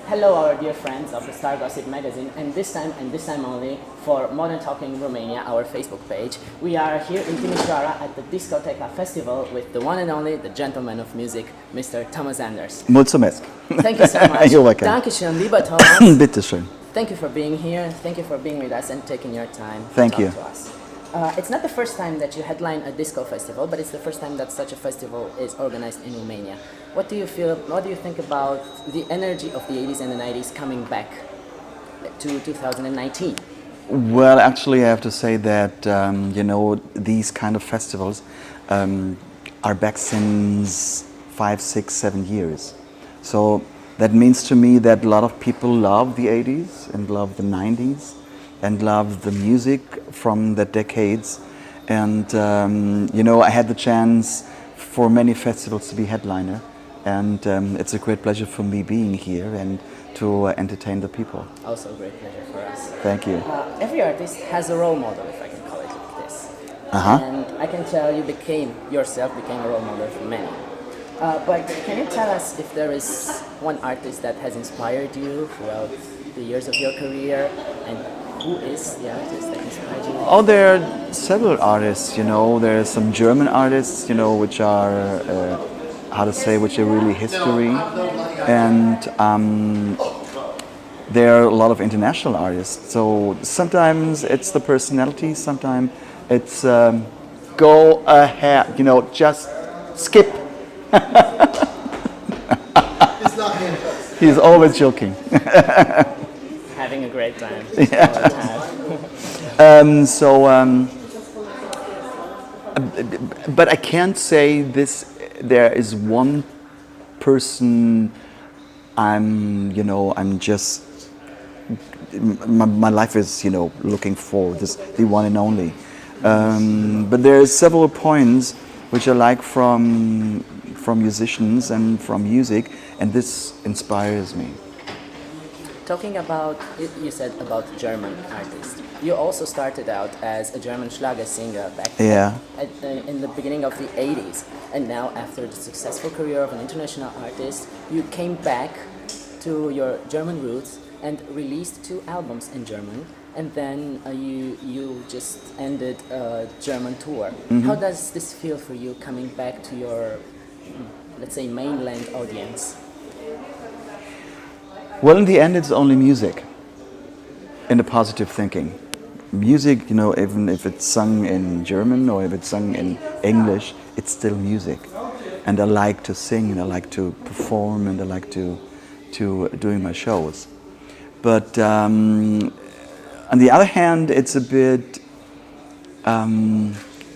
Hello, our dear friends of the Star Gossip magazine, and this time only, for Modern Talking Romania, our Facebook page. We are here in Timișoara at the Discoteka Festival with the one and only, the gentleman of music, Mr. Thomasem Andersem. Mulțumesc. Thank you so much. You're welcome. Dankeschön, lieber Thomas. Bitteschön. Thank you for being here. Thank you for being with us and taking your time Thank to you. talk to us. It's not the first time that you headline a disco festival, but it's the first time that such a festival is organized in Romania. What do you feel? What do you think about the energy of the 80s and the 90s coming back to 2019? Well, actually, I have to say that these kind of festivals are back since 5, 6, 7 years. So that means to me that a lot of people love the 80s and love the 90s and love the music from the decades. And I had the chance for many festivals to be headliner, and it's a great pleasure for me being here and to entertain the people. Also a great pleasure for us. Thank you. Every artist has a role model, if I can call it like this. Uh-huh. And I can tell you became a role model for many. But can you tell us if there is one artist that has inspired you throughout the years of your career, and who is the artist that inspired you? Oh, there are several artists, there are some German artists, which are, which are really history. And there are a lot of international artists. So sometimes it's the personality, sometimes it's go ahead, just skip. He's always joking. Having a great time. Yeah. But I can't say this. There is one person. I'm just. My life is, looking for this, the one and only. But there are several points which I like from musicians and from music, and this inspires me. Talking about, you said about German artists. You also started out as a German Schlager singer back in the beginning of the 80s. And now, after the successful career of an international artist, you came back to your German roots and released 2 albums in German. And then you just ended a German tour. Mm-hmm. How does this feel for you, coming back to your, let's say, mainland audience? Well, in the end, it's only music and a positive thinking. Music, even if it's sung in German or if it's sung in English, it's still music. And I like to sing, and I like to perform, and I like to doing my shows. But on the other hand, it's a bit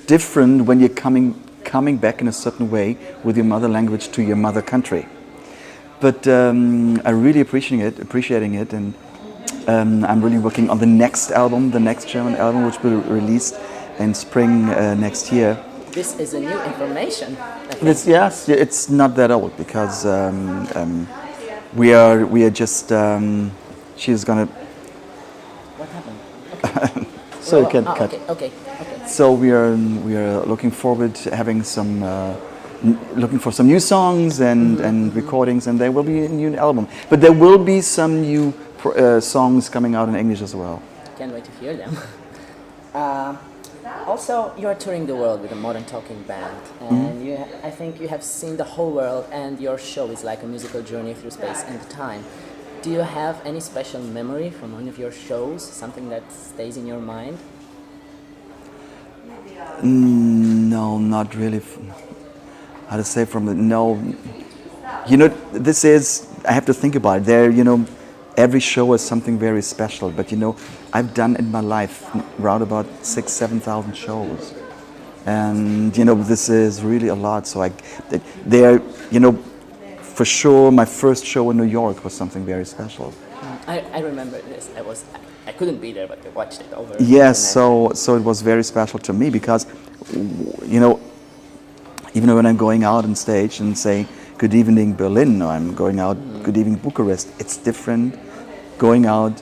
different when you're coming back in a certain way with your mother language to your mother country. But I really appreciating it, and I'm really working on the next album, the next German album, which will be released in spring next year. This is a new information. Yes, it's not that old, because we are just. She's gonna. What happened? So you can cut. Okay. So we are looking forward to having some. Looking for some new songs and recordings, and there will be a new album. But there will be some new songs coming out in English as well. Can't wait to hear them. Also, you're touring the world with a modern talking band, and I think you have seen the whole world, and your show is like a musical journey through space and time. Do you have any special memory from one of your shows, something that stays in your mind? No, not really. How to say this is, I have to think about it. There, every show is something very special, but I've done in my life around about 6,000-7,000 shows, and this is really a lot. So for sure, my first show in New York was something very special. I remember this. I couldn't be there, but I watched it over. Yes, so it was very special to me, because even when I'm going out on stage and say good evening Berlin, or I'm going out good evening Bucharest, it's different going out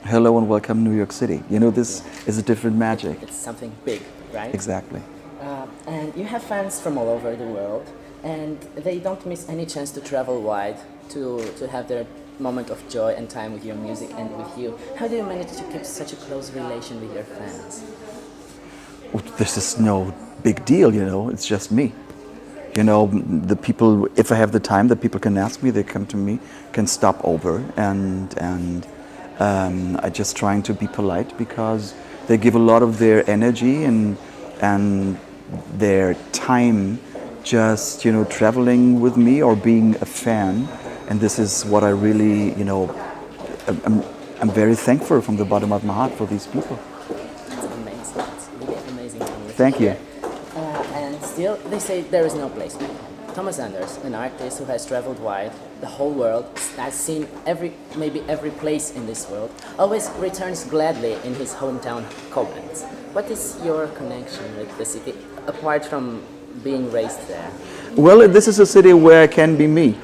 hello and welcome New York City. This is a different magic. It's something big, right? Exactly. And you have fans from all over the world, and they don't miss any chance to travel wide to have their moment of joy and time with your music and with you. How do you manage to keep such a close relation with your fans? Well, this is no big deal, you know, it's just me. You know, the people, if I have the time, the people can ask me, they come to me, can stop over, and I just trying to be polite because they give a lot of their energy and their time just, you know, traveling with me or being a fan, and this is what I really, you know, I'm very thankful from the bottom of my heart for these people. That's amazing. It's really amazing. Thank you. And still, they say there is no place like home. Thomas Andersem, an artist who has traveled wide, the whole world, has seen maybe every place in this world, always returns gladly in his hometown Koblenz. What is your connection with the city, apart from being raised there? Well, this is a city where I can be me.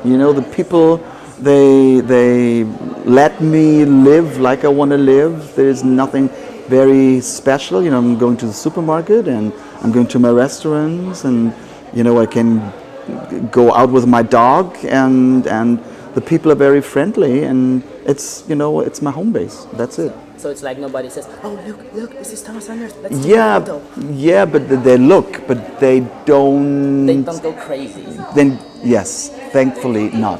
You know, the people, they let me live like I want to live. There's nothing very special. You know, I'm going to the supermarket and I'm going to my restaurants, and you know, I can go out with my dog, and the people are very friendly, and it's, you know, it's my home base. That's it. So it's like nobody says, "Oh, look, this is Thomas Andersem. Let's take Yeah, a photo." yeah, but they look, but they don't. They don't go crazy. Then yes, thankfully not.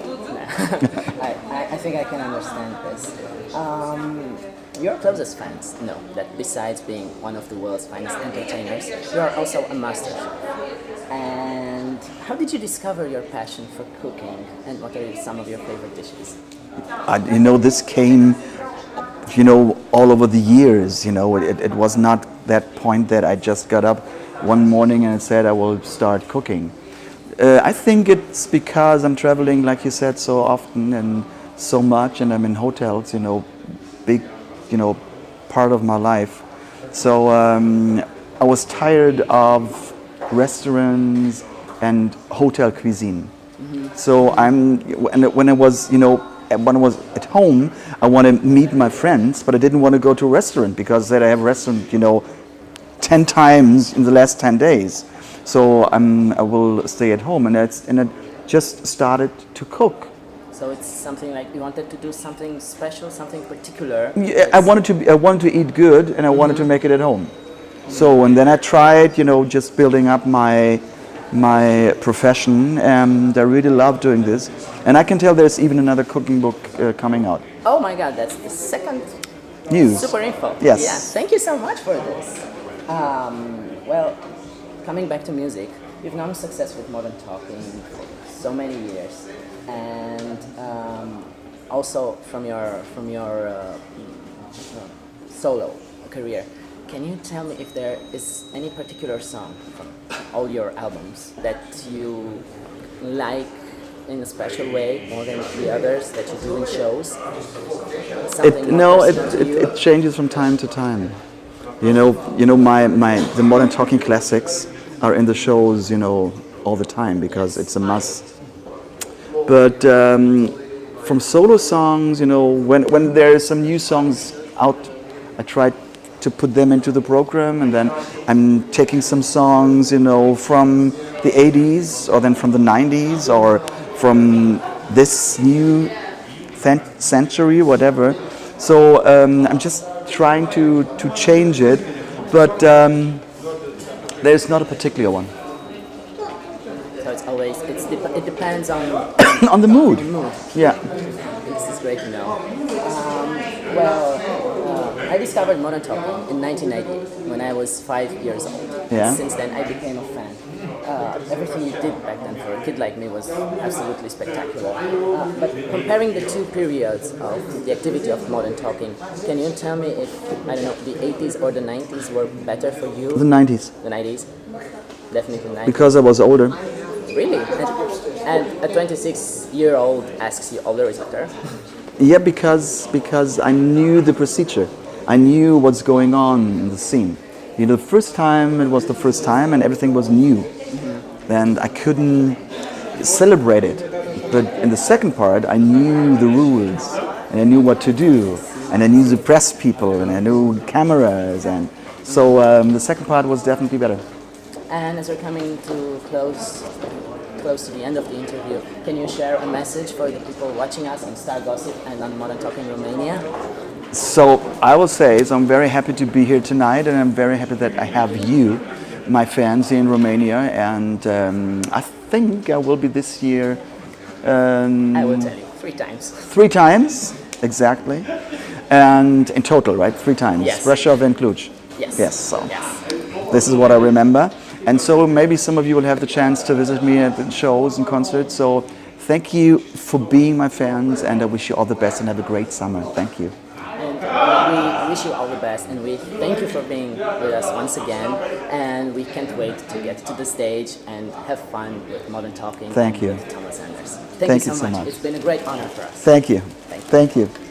I think I can understand this. Your closest fans know that besides being one of the world's finest entertainers, you are also a master chef. And how did you discover your passion for cooking, and what are some of your favorite dishes? You know, this came, you know, all over the years. You know, it was not that point that I just got up one morning and said I will start cooking. I think it's because I'm traveling, like you said, so often and so much, and I'm in hotels, you know, big, you know, part of my life. So I was tired of restaurants and hotel cuisine. Mm-hmm. So when I was, you know, when I was at home, I want to meet my friends, but I didn't want to go to a restaurant because I have a restaurant, you know, 10 times in the last 10 days. So I will stay at home, and I just started to cook. So it's something like you wanted to do something special, something particular. Yeah, I wanted to eat good, and I wanted to make it at home. So, and then I tried, you know, just building up my profession, and I really love doing this. And I can tell there's even another cooking book coming out. Oh my God, that's the second news. Super info. Yes. Yeah, thank you so much for this. Well, coming back to music, you've known success with Modern Talking for so many years, and also from your solo career. Can you tell me if there is any particular song from all your albums that you like in a special way more than the others that you do in shows? It changes from time to time. You know, the Modern Talking classics are in the shows, you know, all the time because it's a must. But from solo songs, you know, when there are some new songs out, I try to put them into the program, and then I'm taking some songs, you know, from the 80s or then from the 90s or from this new century, whatever. So I'm just trying to change it, but there's not a particular one. So it's always it depends on on the mood. Yeah. This is great to know. I discovered Modern Talking in 1990 when I was 5 years old. Yeah. Since then, I became a fan. Everything you did back then for a kid like me was absolutely spectacular. But comparing the two periods of the activity of Modern Talking, can you tell me if, I don't know, the 80s or the 90s were better for you? The 90s. The 90s? Definitely 90s. Because I was older. Really? And a 26-year-old asks you older is better? Yeah, because I knew the procedure. I knew what's going on in the scene. You know, the first time it was the first time and everything was new. Mm-hmm. And I couldn't celebrate it. But in the second part, I knew the rules and I knew what to do. And I knew the press people and I knew cameras. And so the second part was definitely better. And as we're coming to close close to the end of the interview, can you share a message for the people watching us on Star Gossip and on Modern Talking Romania? So I will say, so I'm very happy to be here tonight, and I'm very happy that I have you, my fans here in Romania, and I think I will be this year. I will tell you, 3 times. 3 times, exactly. And in total, right? 3 times. Yes. Brasov and Cluj. Yes. Yes. So Yes. this is what I remember. And so maybe some of you will have the chance to visit me at the shows and concerts. So thank you for being my fans, and I wish you all the best and have a great summer. Thank you. And we wish you all the best, and we thank you for being with us once again, and we can't wait to get to the stage and have fun with Modern Talking. Thank you. With Thomas Andersem. Thank you you so so much. It's been a great honor for us. Thank you. Thank you. Thank you.